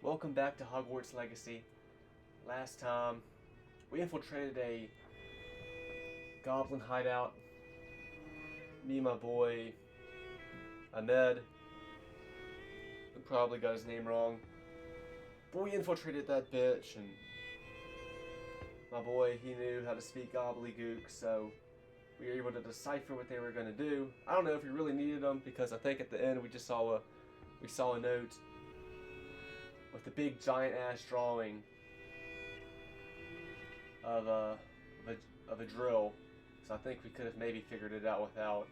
Welcome back to Hogwarts Legacy. Last time, we infiltrated a goblin hideout. Me and my boy, Ahmed. I probably got his name wrong. But we infiltrated that bitch, and my boy, he knew how to speak gobbledygook, so we were able to decipher what they were going to do. I don't know if we really needed them, because I think at the end we saw a note with a big giant ass drawing of a drill. So I think we could have maybe figured it out without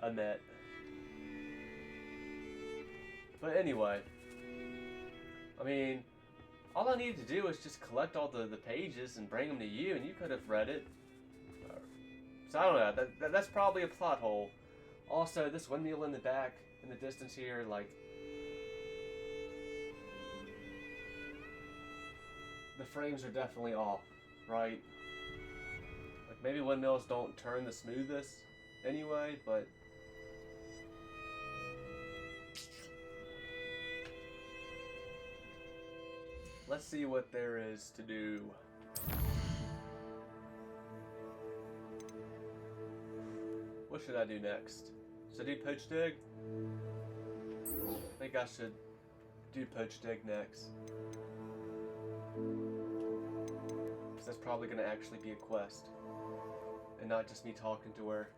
a net. But anyway, I mean, all I needed to do was just collect all the pages and bring them to you, and you could have read it. So I don't know. That's probably a plot hole. Also, this windmill in the back, in the distance here, like, the frames are definitely off, right? Like, maybe windmills don't turn the smoothest anyway, but let's see what there is to do. What should I do next? Should I do Poached? I think I should do Poached next. Because that's probably going to actually be a quest. And not just me talking to her.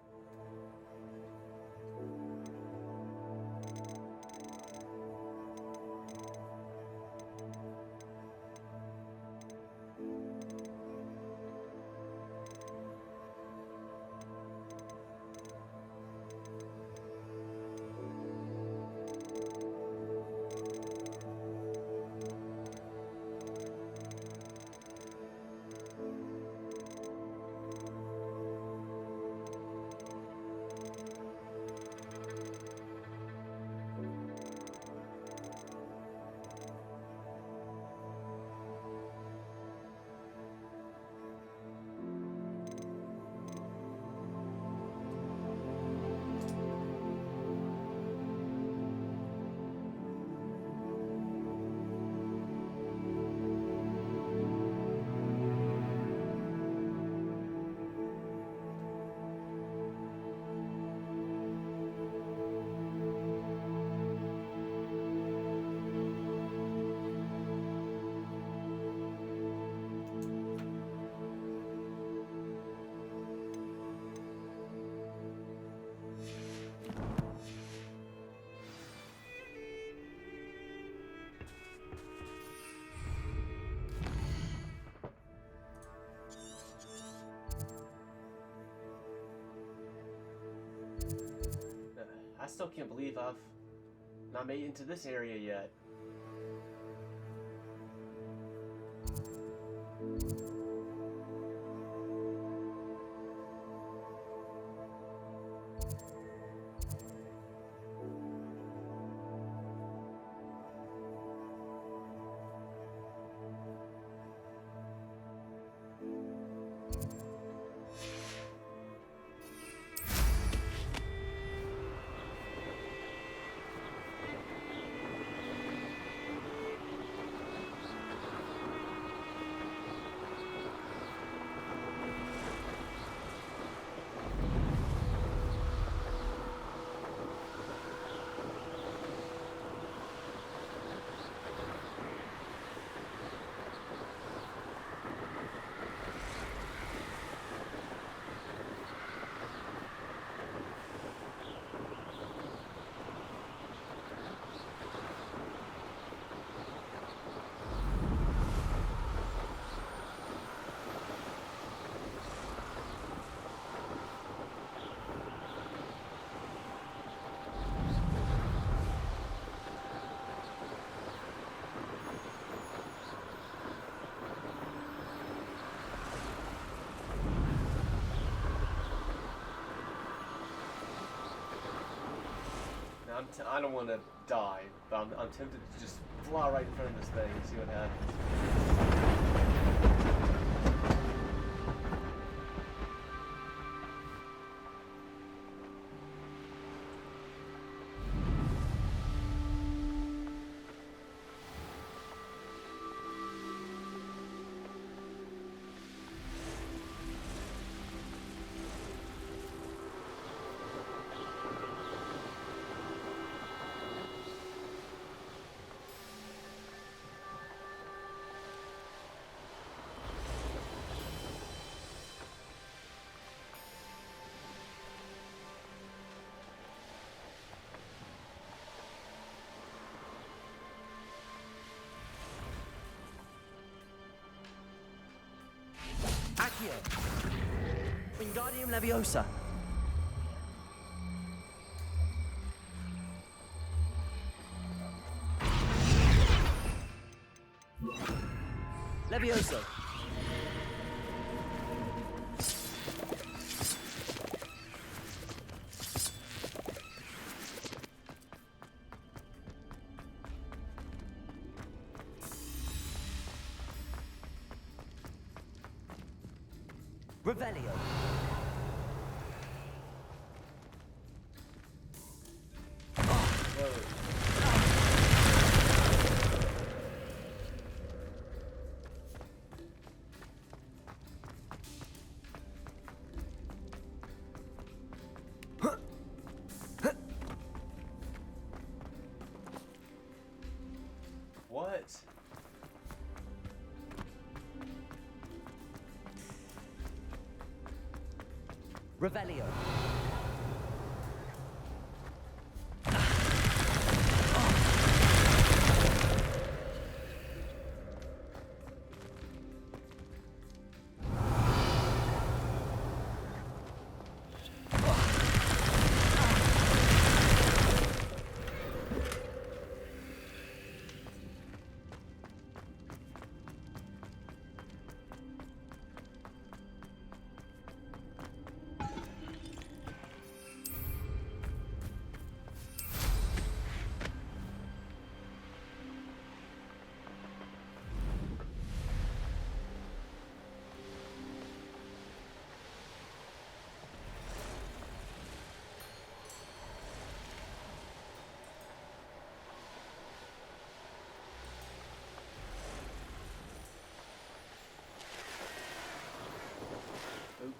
I still can't believe I've not made it into this area yet. I don't want to die, but I'm tempted to just fly right in front of this thing and see what happens. Accio. Wingardium Leviosa. Levioso. Revelio. What? Revelio.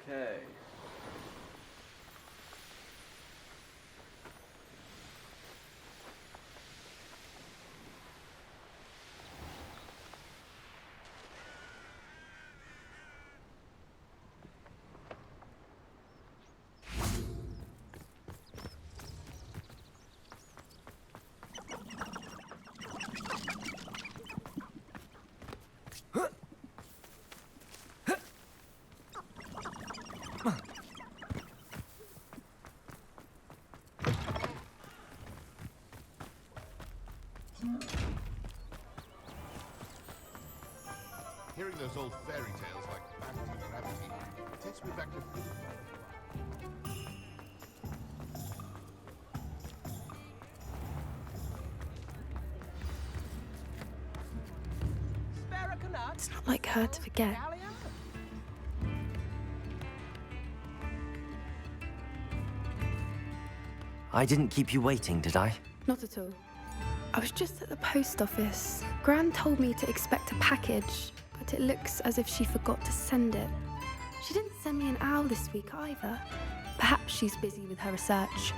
Okay. Hearing those old fairy tales like Babbity and Rabbity takes me back to... It's not like her to forget. I didn't keep you waiting, did I? Not at all. I was just at the post office. Gran told me to expect a package, but it looks as if she forgot to send it. She didn't send me an owl this week either. Perhaps she's busy with her research.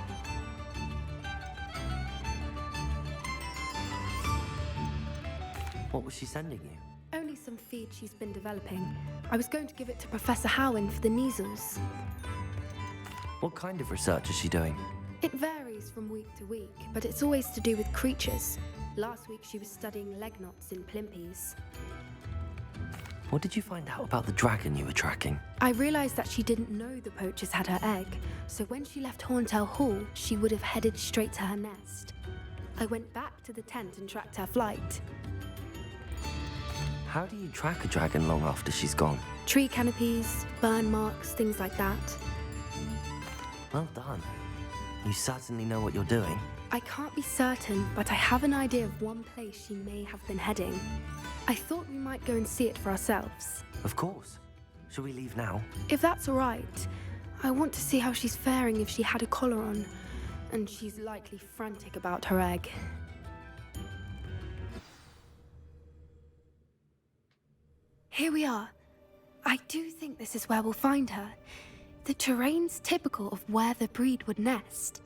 What was she sending you? Only some feed she's been developing. I was going to give it to Professor Howin for the measles. What kind of research is she doing? It varies from week to week, but it's always to do with creatures. Last week she was studying leg knots in plimpies. What did you find out about the dragon you were tracking? I realized that she didn't know the poachers had her egg, so when she left Horntail Hall, she would have headed straight to her nest. I went back to the tent and tracked her flight. How do you track a dragon long after she's gone? Tree canopies, burn marks, things like that. Well done. You certainly know what you're doing. I can't be certain, but I have an idea of one place she may have been heading. I thought we might go and see it for ourselves. Of course. Shall we leave now? If that's all right, I want to see how she's faring if she had a collar on, and she's likely frantic about her egg. Here we are. I do think this is where we'll find her. The terrain's typical of where the breed would nest.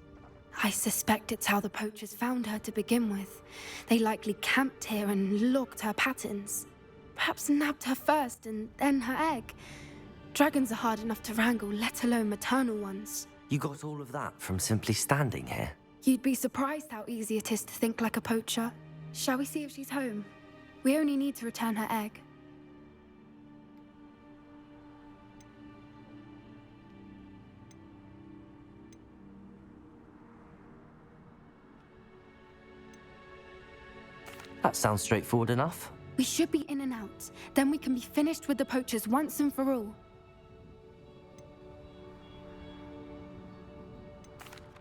I suspect it's how the poachers found her to begin with. They likely camped here and logged her patterns. Perhaps nabbed her first and then her egg. Dragons are hard enough to wrangle, let alone maternal ones. You got all of that from simply standing here? You'd be surprised how easy it is to think like a poacher. Shall we see if she's home? We only need to return her egg. That sounds straightforward enough. We should be in and out. Then we can be finished with the poachers once and for all.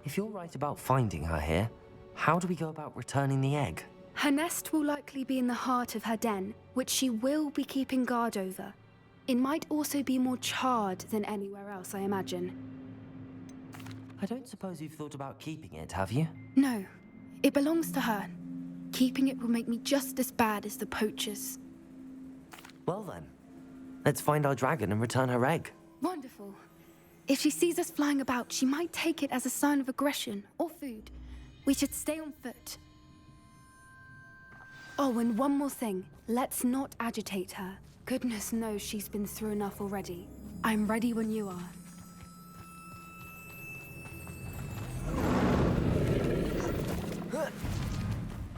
If you're right about finding her here, how do we go about returning the egg? Her nest will likely be in the heart of her den, which she will be keeping guard over. It might also be more charred than anywhere else, I imagine. I don't suppose you've thought about keeping it, have you? No, it belongs to her. Keeping it will make me just as bad as the poachers. Well then, let's find our dragon and return her egg. Wonderful. If she sees us flying about, she might take it as a sign of aggression or food. We should stay on foot. Oh, and one more thing. Let's not agitate her. Goodness knows she's been through enough already. I'm ready when you are.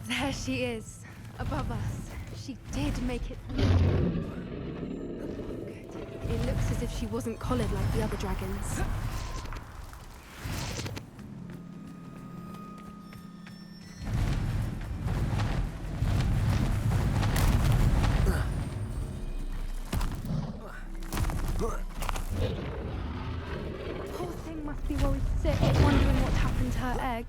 There she is, above us. She did make it. Good. It looks as if she wasn't collared like the other dragons. Poor thing must be worried sick, wondering what happened to her egg.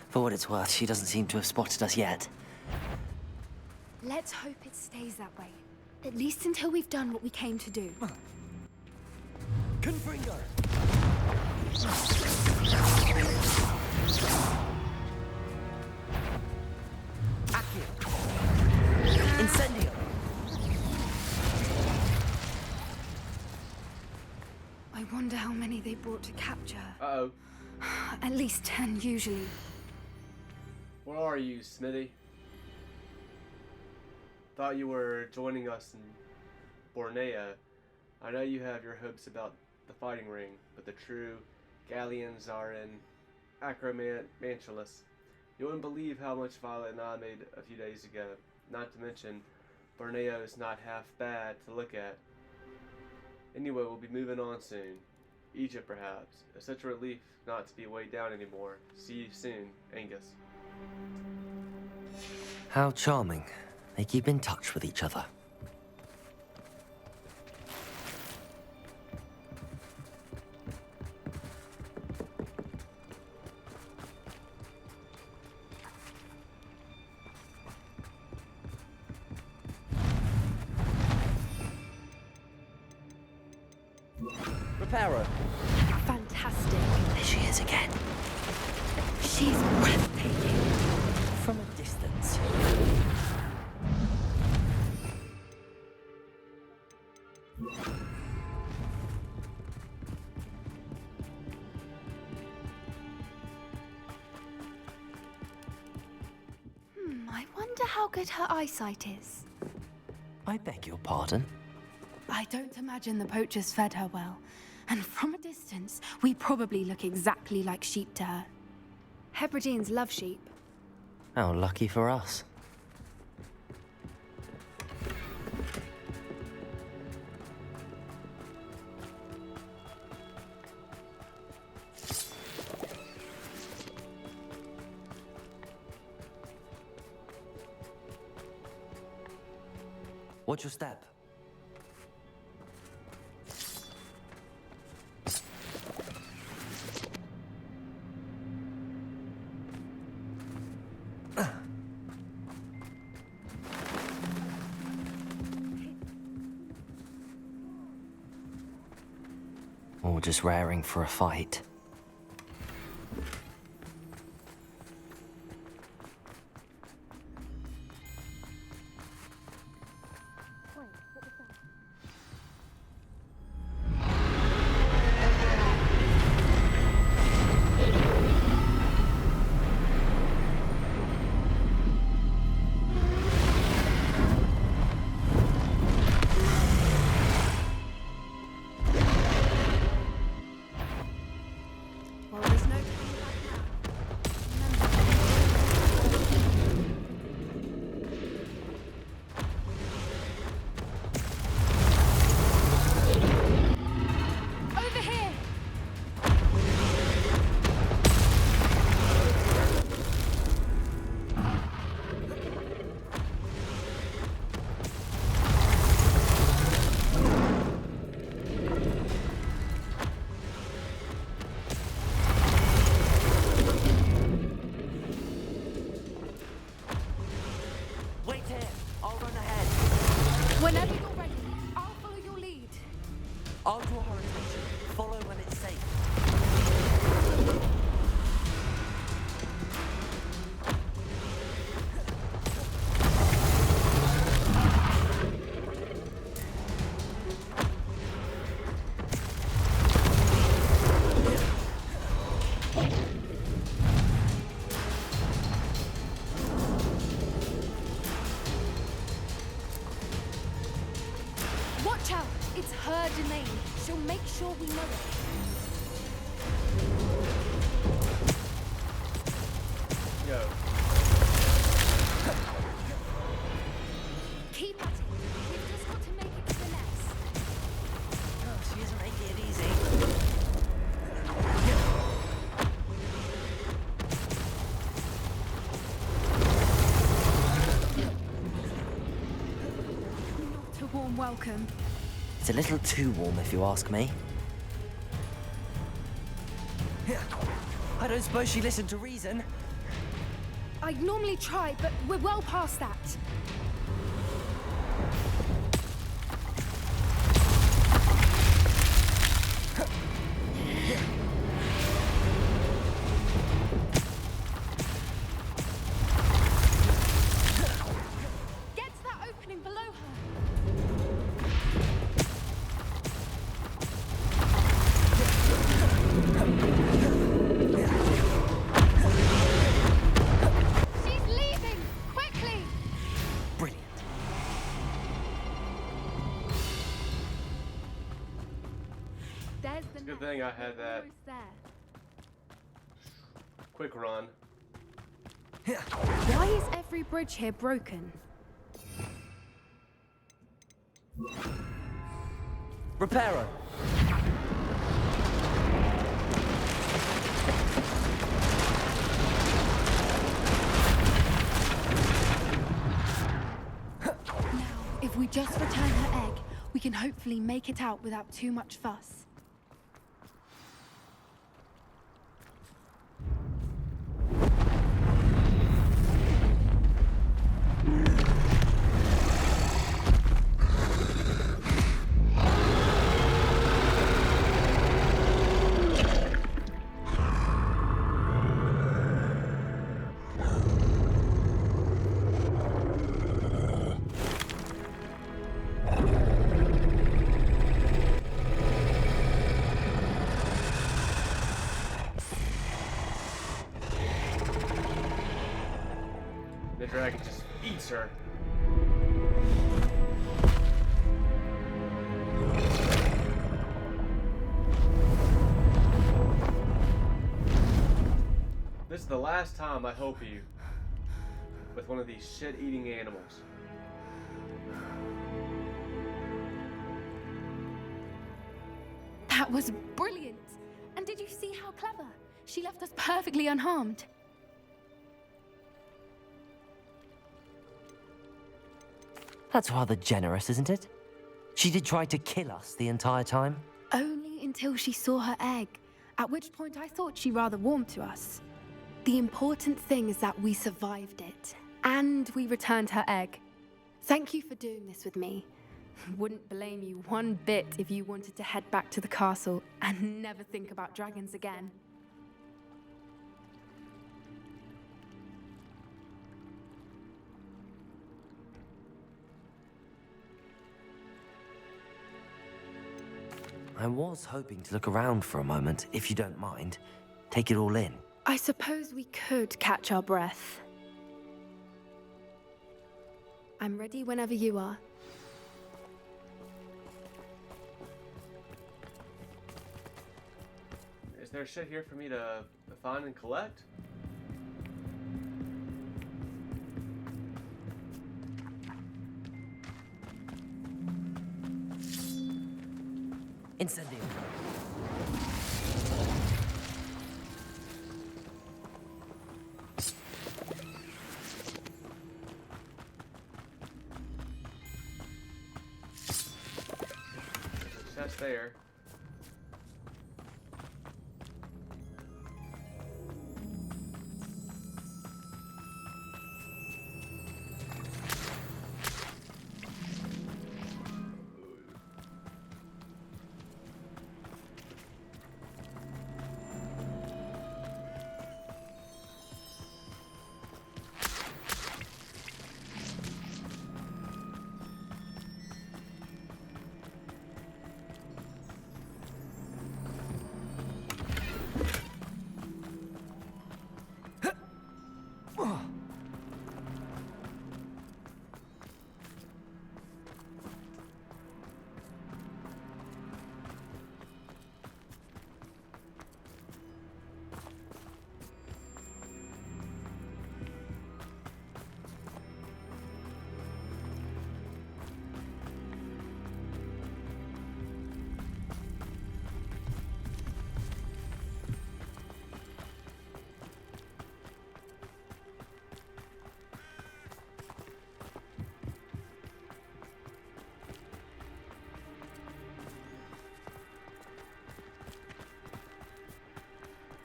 For what it's worth, she doesn't seem to have spotted us yet. Let's hope it stays that way. At least until we've done what we came to do. Confringo! Accio! Incendio! I wonder how many they brought to capture. Uh-oh. At least 10 usually. Where are you, Smithy? Thought you were joining us in Borneo. I know you have your hopes about the fighting ring, but the true galleons are in Acromantulas. You wouldn't believe how much Violet and I made a few days ago. Not to mention, Borneo is not half bad to look at. Anyway, we'll be moving on soon. Egypt, perhaps. It's such a relief not to be weighed down anymore. See you soon, Angus. How charming. They keep in touch with each other. Reparo. Fantastic. There she is again. She's breathtaking. From a distance. I wonder how good her eyesight is. I beg your pardon? I don't imagine the poachers fed her well. And from a distance, we probably look exactly like sheep to her. Hebrideans love sheep. How lucky for us. Watch your step. Or just raring for a fight. She'll make sure we know it. Yo. Keep at it. We've just got to make it to the nest. Oh, she isn't making it easy. Not a warm welcome. It's a little too warm, if you ask me. I don't suppose she listened to reason. I'd normally try, but we're well past that. Get to that opening below her. She's leaving! Quickly! Brilliant. There's the Good nest. thing I had We're that almost there. quick run. Why is every bridge here broken? Reparo. Now, if we just return her egg, we can hopefully make it out without too much fuss. The dragon just eats her. This is the last time I help you with one of these shit-eating animals. That was brilliant! And did you see how clever? She left us perfectly unharmed. That's rather generous, isn't it? She did try to kill us the entire time. Only until she saw her egg, at which point I thought she rather warmed to us. The important thing is that we survived it, and we returned her egg. Thank you for doing this with me. Wouldn't blame you one bit if you wanted to head back to the castle and never think about dragons again. I was hoping to look around for a moment, if you don't mind. Take it all in. I suppose we could catch our breath. I'm ready whenever you are. Is there shit here for me to find and collect? Incendio. Chest there.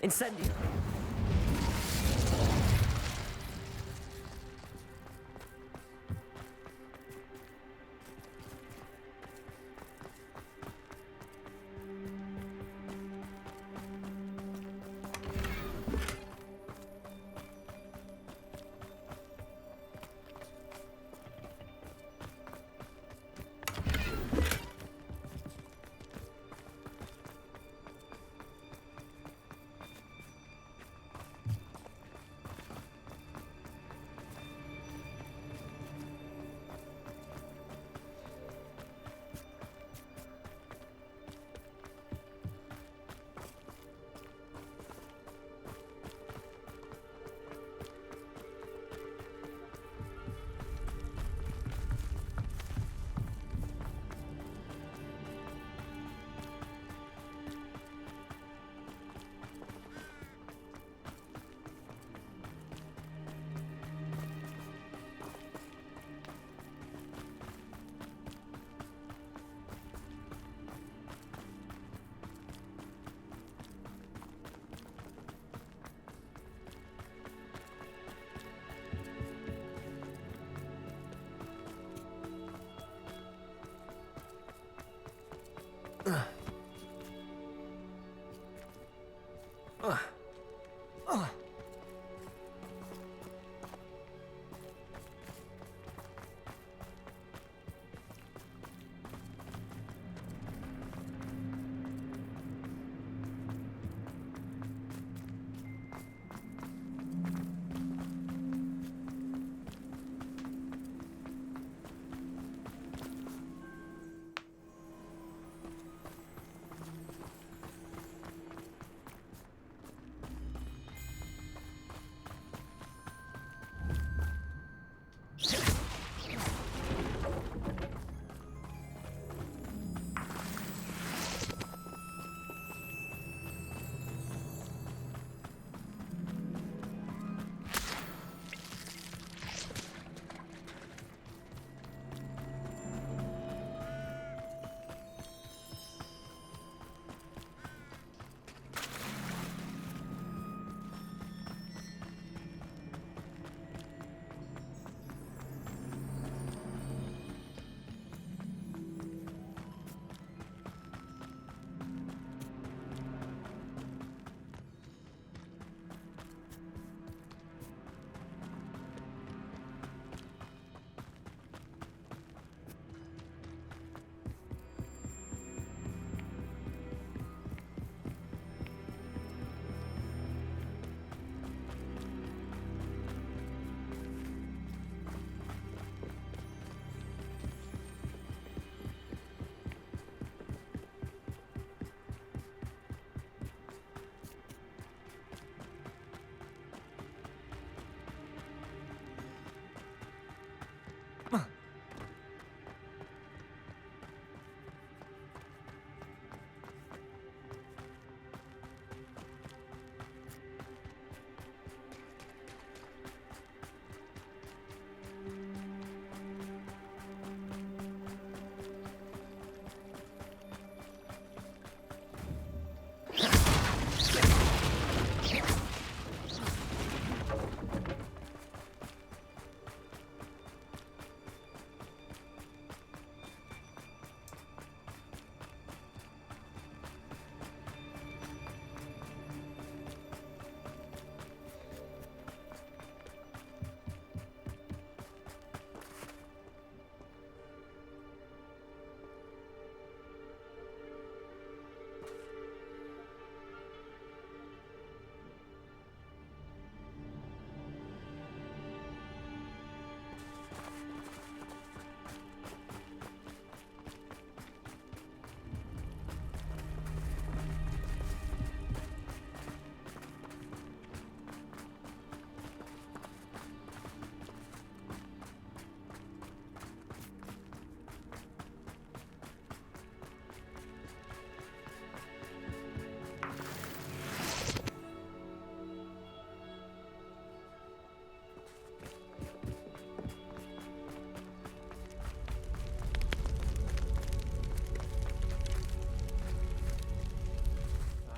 Incendio!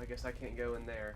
I guess I can't go in there.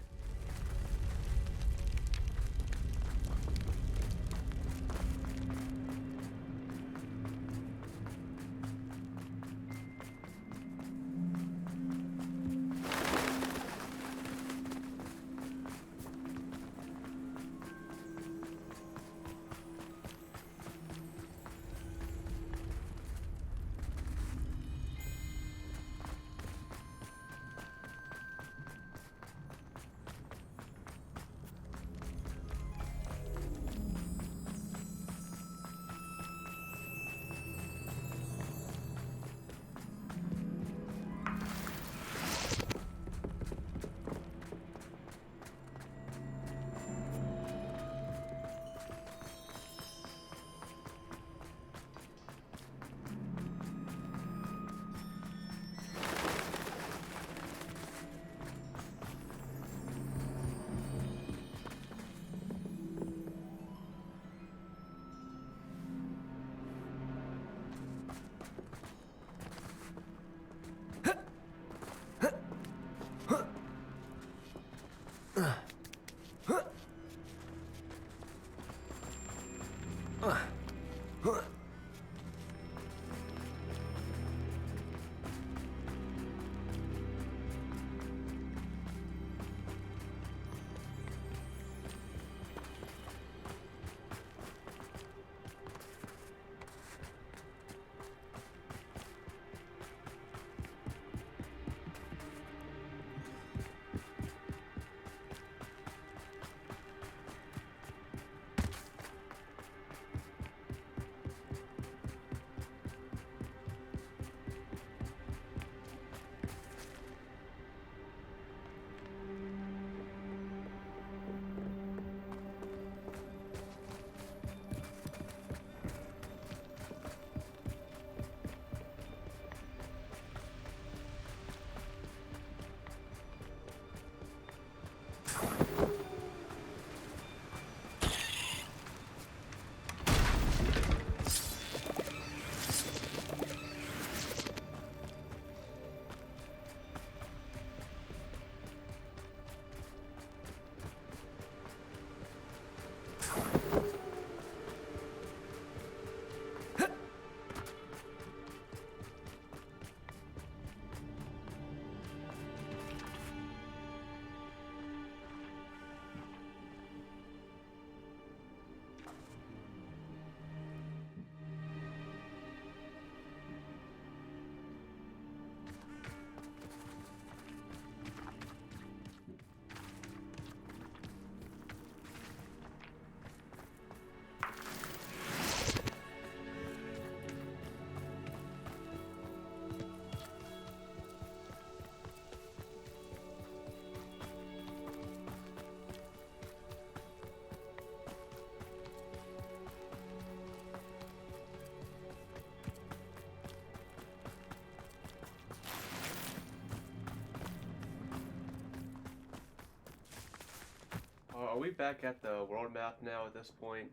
Are we back at the world map now at this point?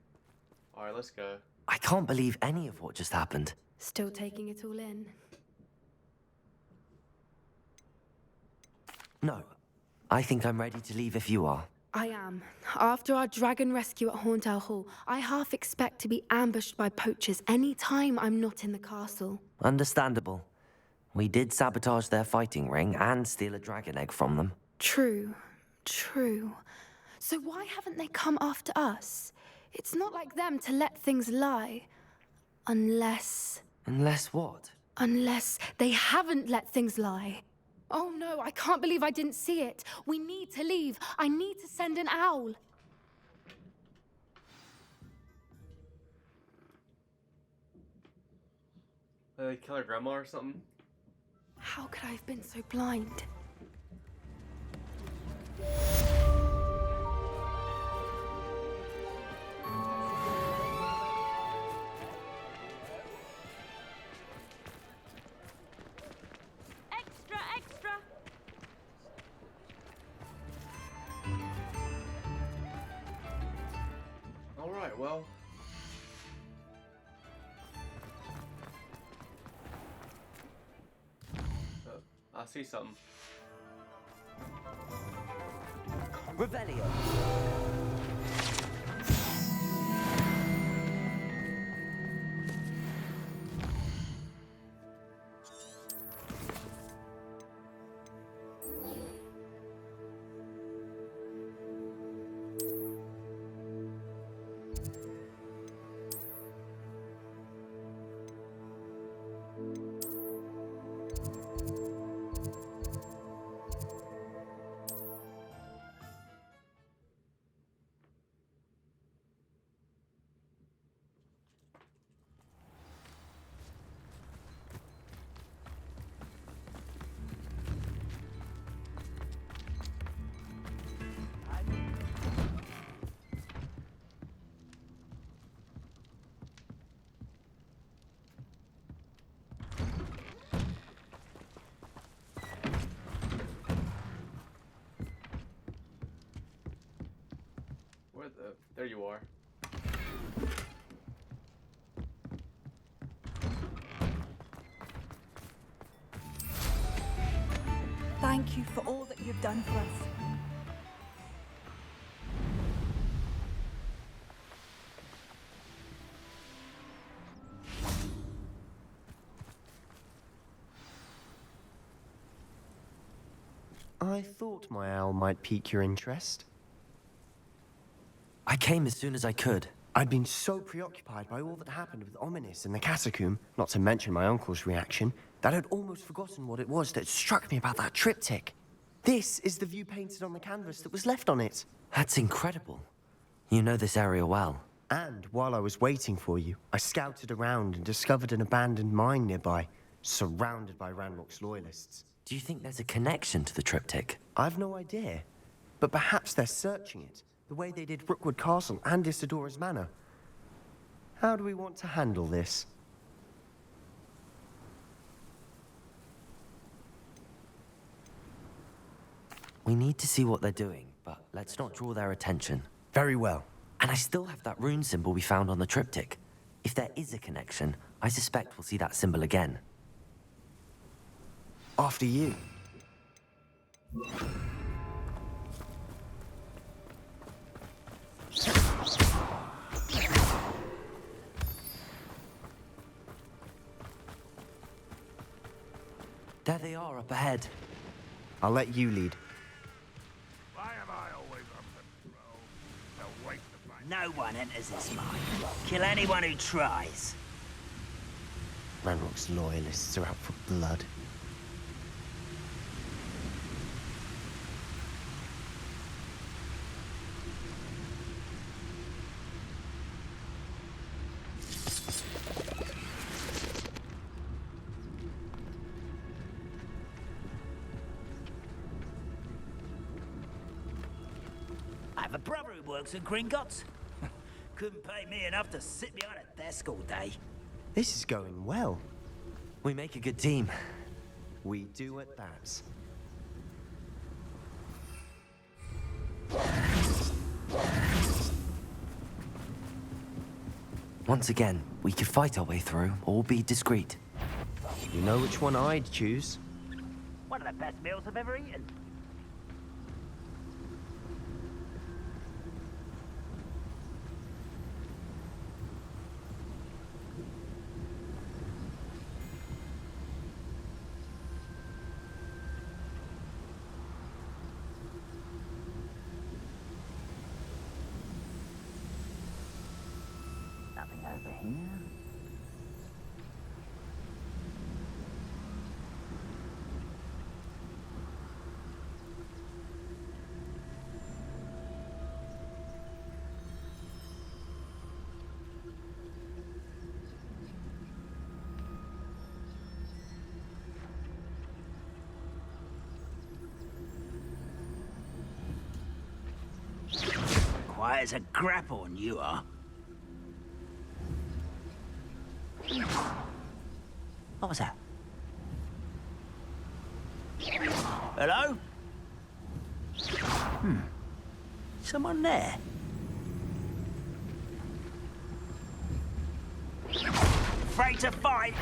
Alright, let's go. I can't believe any of what just happened. Still taking it all in. No. I think I'm ready to leave if you are. I am. After our dragon rescue at Hauntel Hall, I half expect to be ambushed by poachers any time I'm not in the castle. Understandable. We did sabotage their fighting ring and steal a dragon egg from them. True. True. So why haven't they come after us? It's not like them to let things lie. Unless What? Unless they haven't let things lie. Oh no, I can't believe I didn't see it. We need to leave. I need to send an owl. They kill her grandma or something? How could I have been so blind? Extra, extra! Alright, well. I see something. Revelio. There you are. Thank you for all that you've done for us. I thought my owl might pique your interest. I came as soon as I could. I'd been so preoccupied by all that happened with Ominis in the catacomb, not to mention my uncle's reaction, that I'd almost forgotten what it was that struck me about that triptych. This is the view painted on the canvas that was left on it. That's incredible. You know this area well. And while I was waiting for you, I scouted around and discovered an abandoned mine nearby, surrounded by Ranrock's loyalists. Do you think there's a connection to the triptych? I've no idea, but perhaps they're searching it, the way they did Rookwood Castle and Isidora's Manor. How do we want to handle this? We need to see what they're doing, but let's not draw their attention. Very well. And I still have that rune symbol we found on the triptych. If there is a connection, I suspect we'll see that symbol again. After you. There they are up ahead. I'll let you lead. Why am I always on patrol? No waste of my... No one enters this mine. Kill anyone who tries. Ranrock's loyalists are out for blood. I have a brother who works at Gringotts. Couldn't pay me enough to sit behind a desk all day. This is going well. We make a good team. We do at that. Once again, we could fight our way through, or be discreet. You know which one I'd choose? One of the best meals I've ever eaten. Nothing over here. Quiet as a grapple, you are. What was that? Hello? Someone there? Afraid to fight?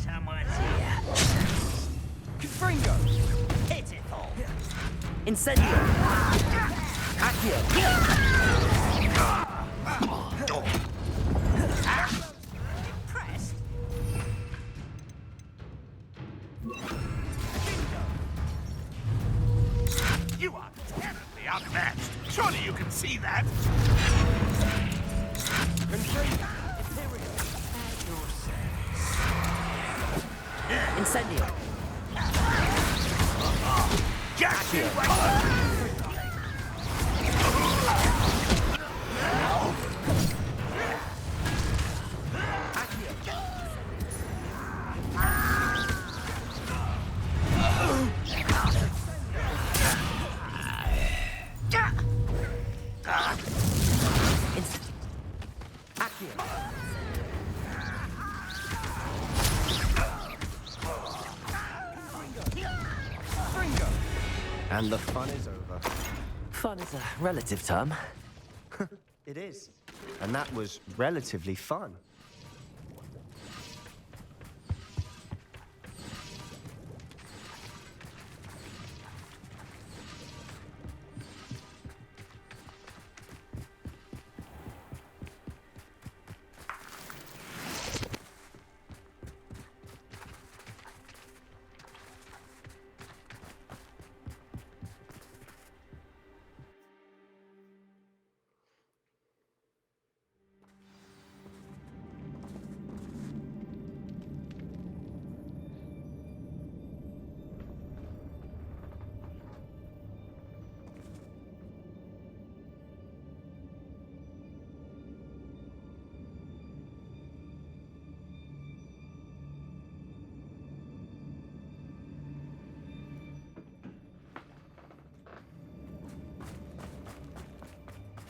Someone's here. Fringo! Hit it all. Incendio! Accio! Impressed? You are terribly outmatched. Surely you can see that. Incendio! Got you. And the fun is over. Fun is a relative term. It is. And that was relatively fun.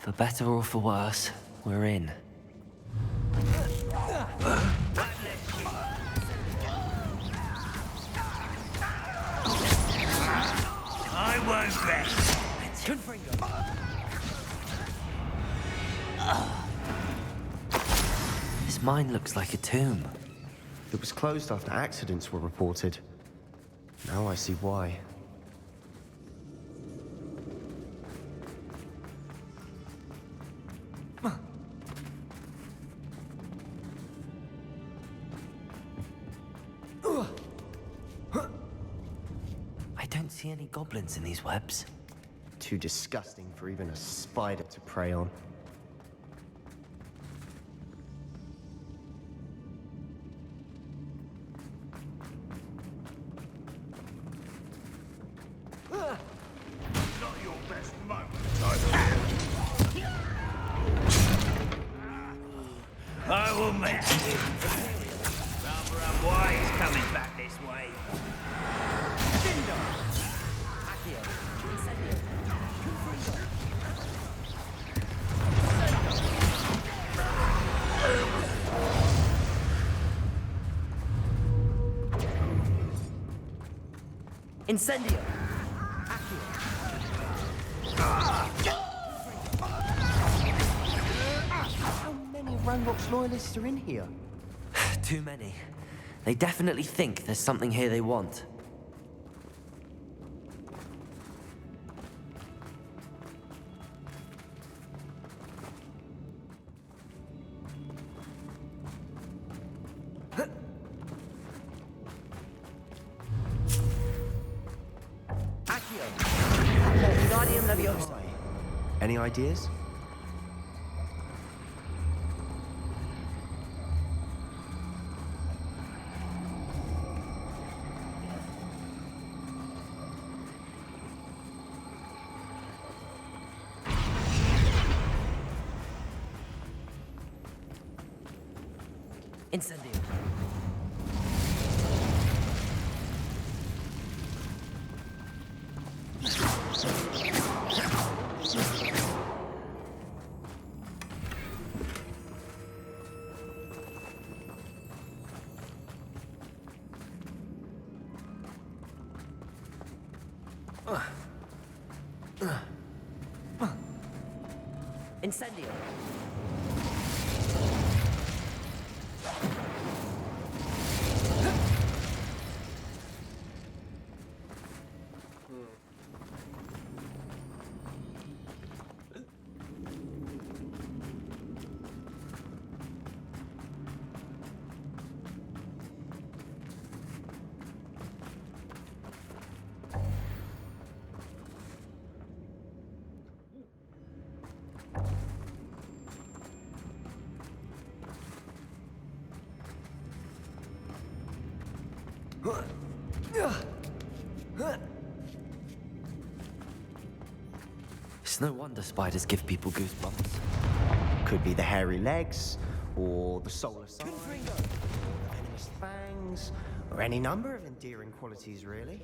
For better or for worse, we're in. I won't rest. This mine looks like a tomb. It was closed after accidents were reported. Now I see why. I don't see any goblins in these webs. Too disgusting for even a spider to prey on. Not your best moment, I fear. I will mention you. Rather unwise coming back this way. Incendio! How many Ranrock's loyalists are in here? Too many. They definitely think there's something here they want. Any ideas? Incendio. Incendio. It's no wonder spiders give people goosebumps. Could be the hairy legs, or the solar sign, or venomous fangs, or any number of endearing qualities, really.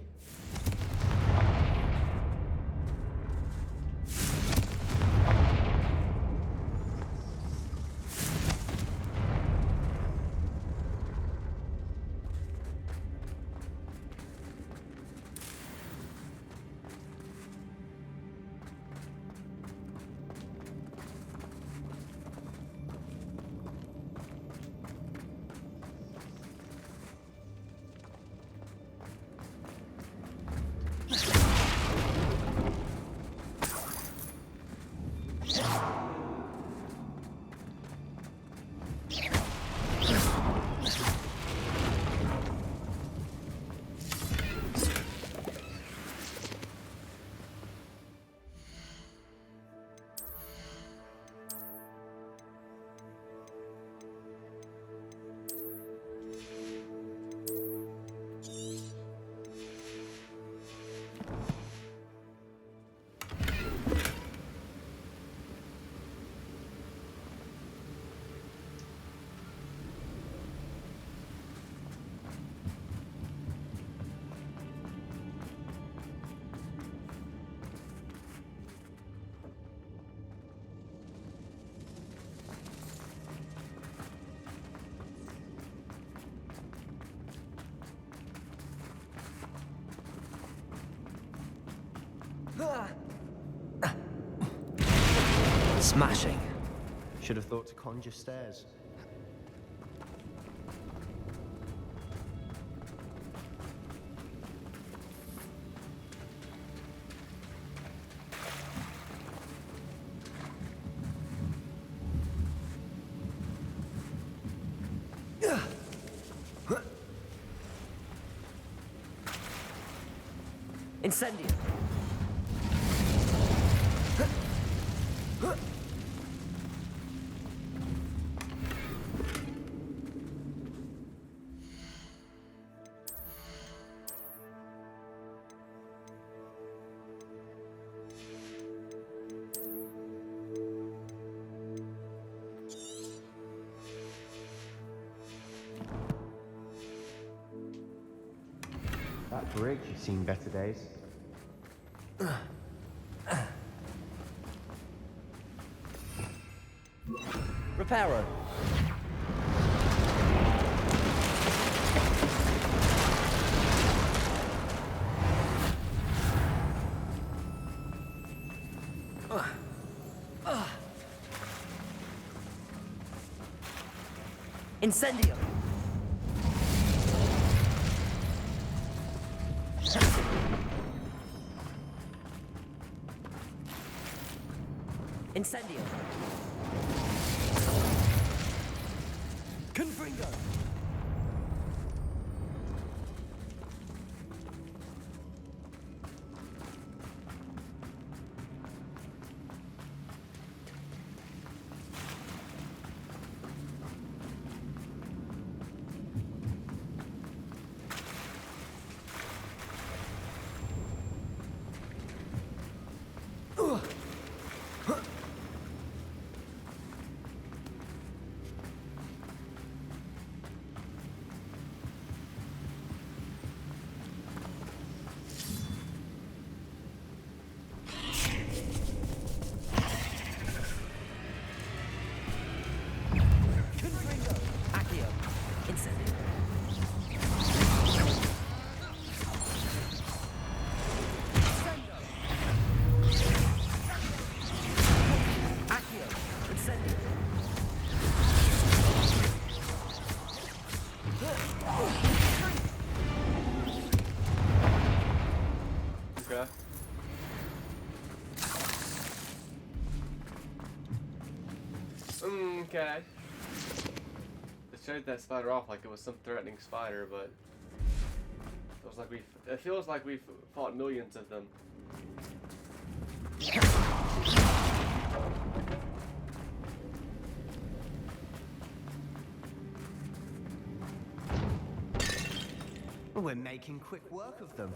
Smashing. Should have thought to conjure stairs. Incendio. That bridge has seen better days. Reparo. Incendio. Incendio. Confringo. Okay. Okay. It showed that spider off like it was some threatening spider, but it feels like we've fought millions of them. We're making quick work of them.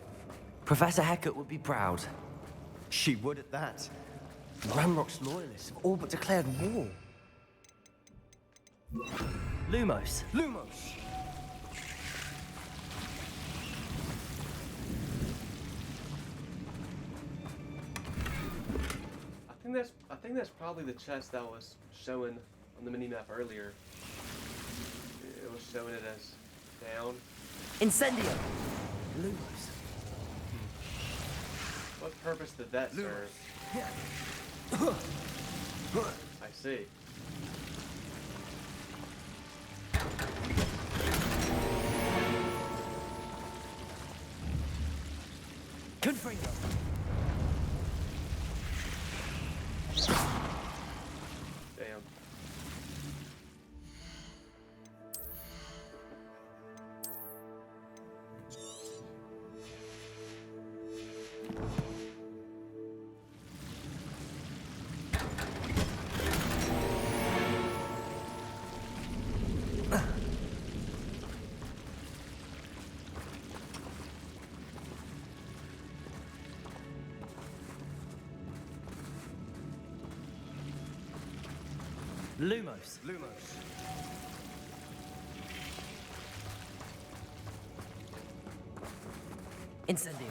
Professor Hecat would be proud. She would at that. Ramrock's loyalists have all but declared war. Lumos. Lumos! I think that's probably the chest that was showing on the minimap earlier. It was showing it as down. Incendio. Lumos. What purpose did that serve? I see. Confringo. Damn. Lumos. Lumos. Incendio.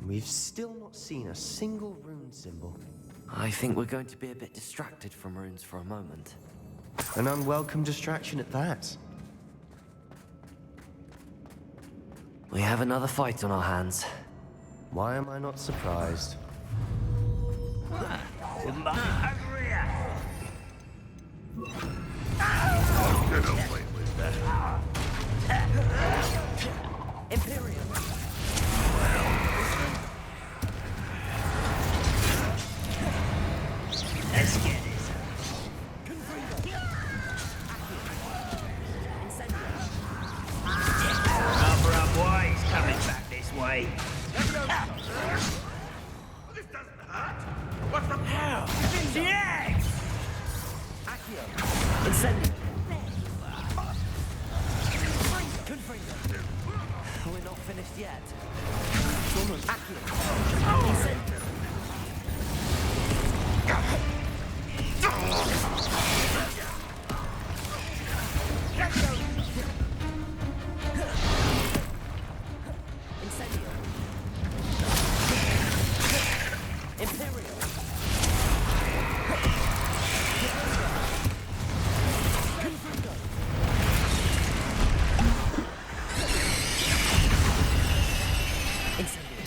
We've still not seen a single rune symbol. I think we're going to be a bit distracted from runes for a moment. An unwelcome distraction at that. We have another fight on our hands. Why am I not surprised? Imperium! Let's get it. Cover up boys coming back this way. This doesn't hurt. What the hell? The eggs! Incendio! We're not finished yet. Accio! Incendio! Incendio! Imperial! Incendio!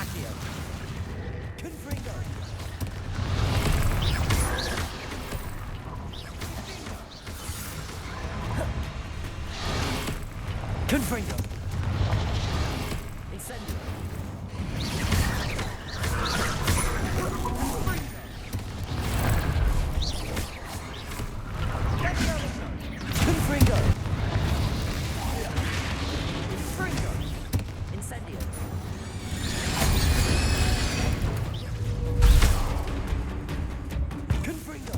Accio! Confringo! Confringo! Incendio! Confringo! Confringo! Incendio! Confringo!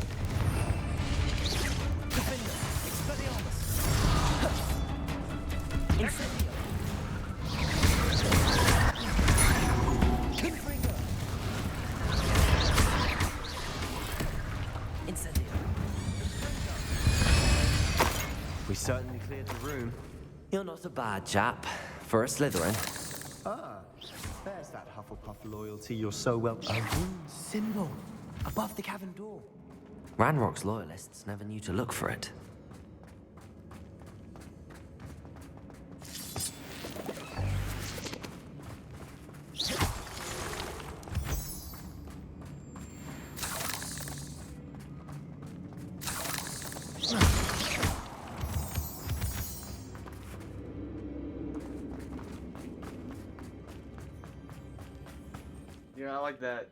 Defendo! Expelliarmus! Incendio! Confringo! Incendio! We certainly cleared the room. You're not a bad chap for a Slytherin. Ah, there's that Hufflepuff loyalty you're so well... A rune symbol above the cavern door. Ranrock's loyalists never knew to look for it. Yeah, I like that.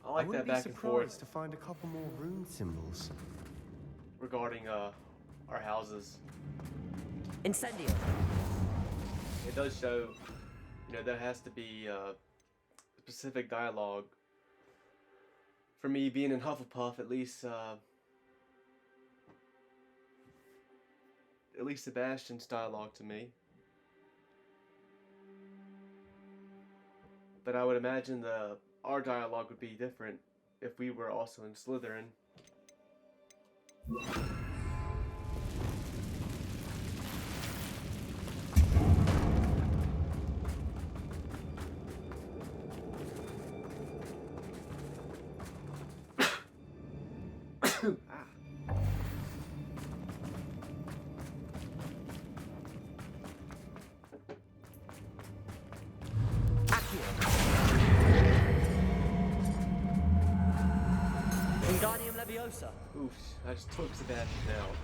I I like that wouldn't be back and forth surprised to find a couple more rune symbols. regarding our houses. Incendio! It does show, you know, there has to be specific dialogue. For me, being in Hufflepuff, at least Sebastian's dialogue to me. But I would imagine our dialogue would be different if we were also in Slytherin. Wingardium Leviosa! Oof, I just took Sebastian out.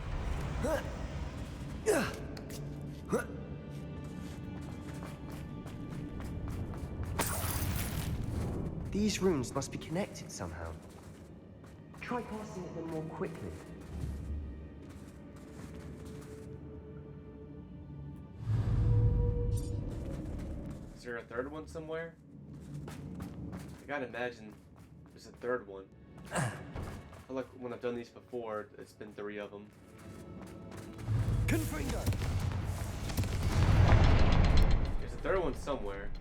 These runes must be connected somehow. Try casting at them more quickly. Is there a third one somewhere? I gotta imagine there's a third one. I feel like when I've done these before, it's been 3 of them. Confringo! There's a third one somewhere.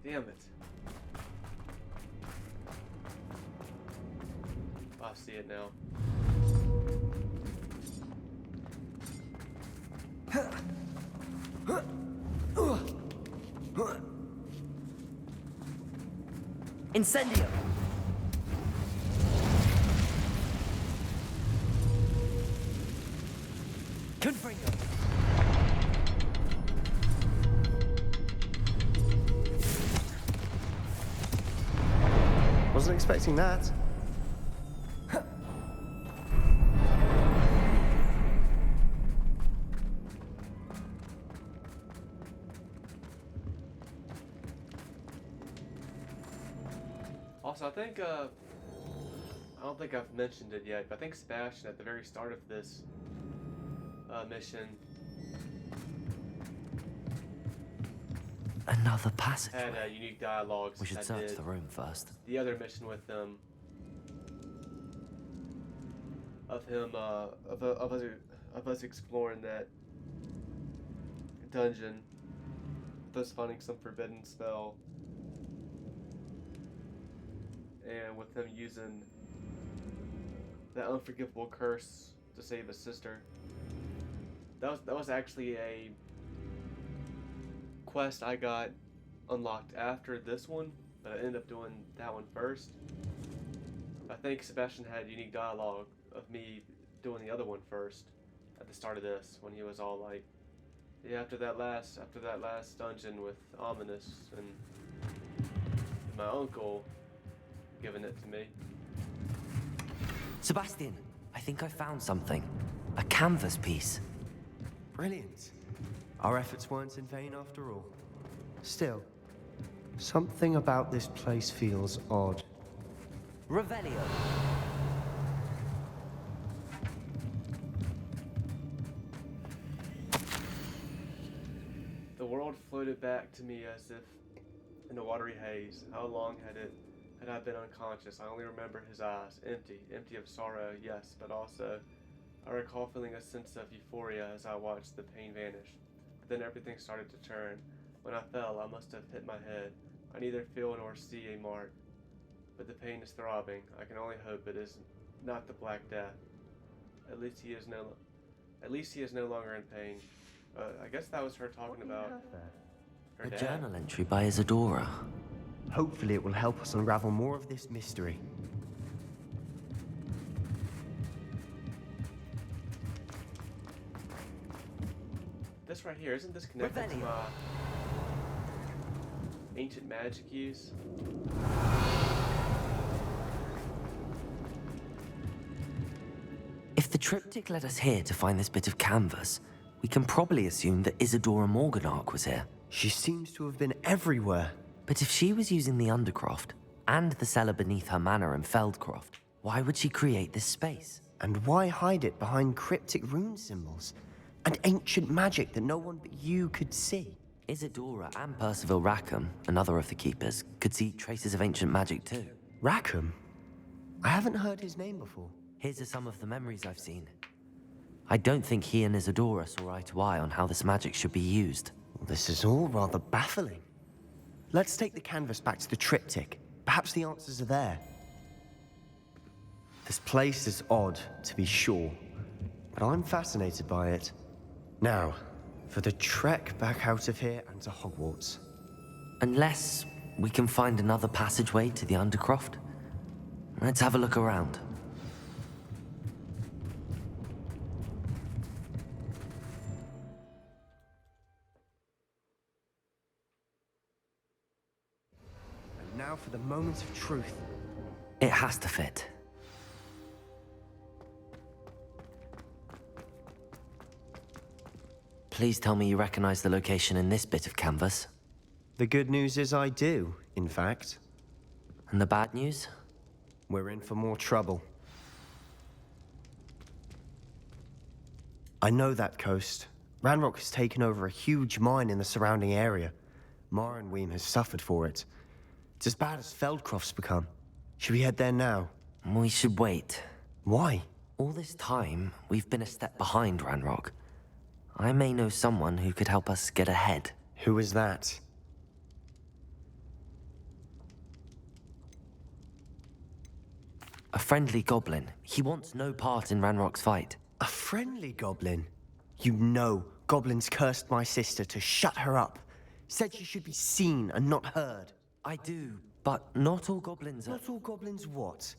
Damn it. I see it now. Incendio! Confringo! Wasn't expecting that. Also, I think, I don't think I've mentioned it yet, but I think Sebastian, at the very start of this mission, Another passage. had unique dialogues. We should that search did the room first. the other mission with them. Of him, of us exploring that dungeon, with us finding some forbidden spell, and with him using that unforgivable curse to save his sister. That was actually a quest I got unlocked after this one, but I ended up doing that one first. I think Sebastian had unique dialogue of me doing the other one first at the start of this, when he was all like, yeah, after that last dungeon with Ominous and my uncle giving it to me. Sebastian, I think I found something. A canvas piece. Brilliant. Our efforts weren't in vain after all. Still, something about this place feels odd. Revelio. The world floated back to me as if in a watery haze. How long had I been unconscious? I only remember his eyes, empty of sorrow, yes, but also I recall feeling a sense of euphoria as I watched the pain vanish. But then everything started to turn. When I fell, I must have hit my head. I neither feel nor see a mark, but the pain is throbbing. I can only hope it is not the Black Death. At least he is no longer in pain. I guess that was her talking about her A dad. journal entry by Isadora. Hopefully it will help us unravel more of this mystery. This right here, isn't this connected to Revelio. my ancient magic use? If the triptych led us here to find this bit of canvas, we can probably assume that Isadora Morganark was here. She seems to have been everywhere. But if she was using the Undercroft and the cellar beneath her manor in Feldcroft, why would she create this space? And why hide it behind cryptic rune symbols? And ancient magic that no one but you could see? Isadora and Percival Rackham, another of the keepers, could see traces of ancient magic too. Rackham? I haven't heard his name before. Here's some of the memories I've seen. I don't think he and Isadora saw eye to eye on how this magic should be used. This is all rather baffling. Let's take the canvas back to the triptych. Perhaps the answers are there. This place is odd, to be sure, but I'm fascinated by it. Now, for the trek back out of here and to Hogwarts. Unless we can find another passageway to the Undercroft. Let's have a look around. And now for the moment of truth. It has to fit. Please tell me you recognize the location in this bit of canvas. The good news is I do, in fact. And the bad news? We're in for more trouble. I know that coast. Ranrock has taken over a huge mine in the surrounding area. Marrenweem has suffered for it. It's as bad as Feldcroft's become. Should we head there now? We should wait. Why? All this time, we've been a step behind Ranrock. I may know someone who could help us get ahead. Who is that? A friendly goblin. He wants no part in Ranrock's fight. A friendly goblin? You know goblins cursed my sister to shut her up. Said she should be seen and not heard. I do, but not all goblins are... Not all goblins what?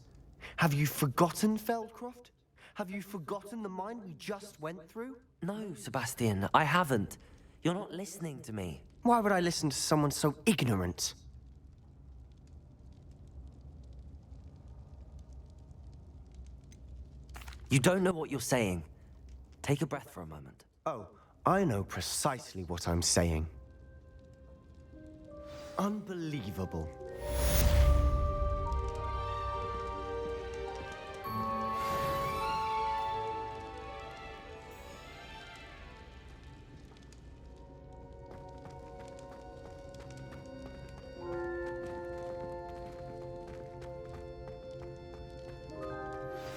Have you forgotten, Feldcroft? Have you forgotten the mine we just went through? No, Sebastian, I haven't. You're not listening to me. Why would I listen to someone so ignorant? You don't know what you're saying. Take a breath for a moment. Oh, I know precisely what I'm saying. Unbelievable.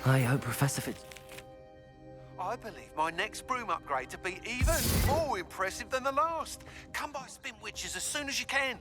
I hope Professor Fitz... I believe my next broom upgrade to be even more impressive than the last. Come by Spin Witches as soon as you can.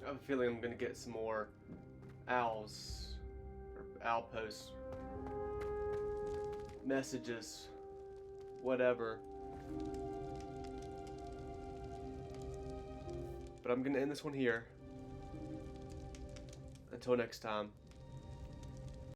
I have a feeling I'm gonna get some more owls or owl posts, messages, whatever. But I'm gonna end this one here. Until next time.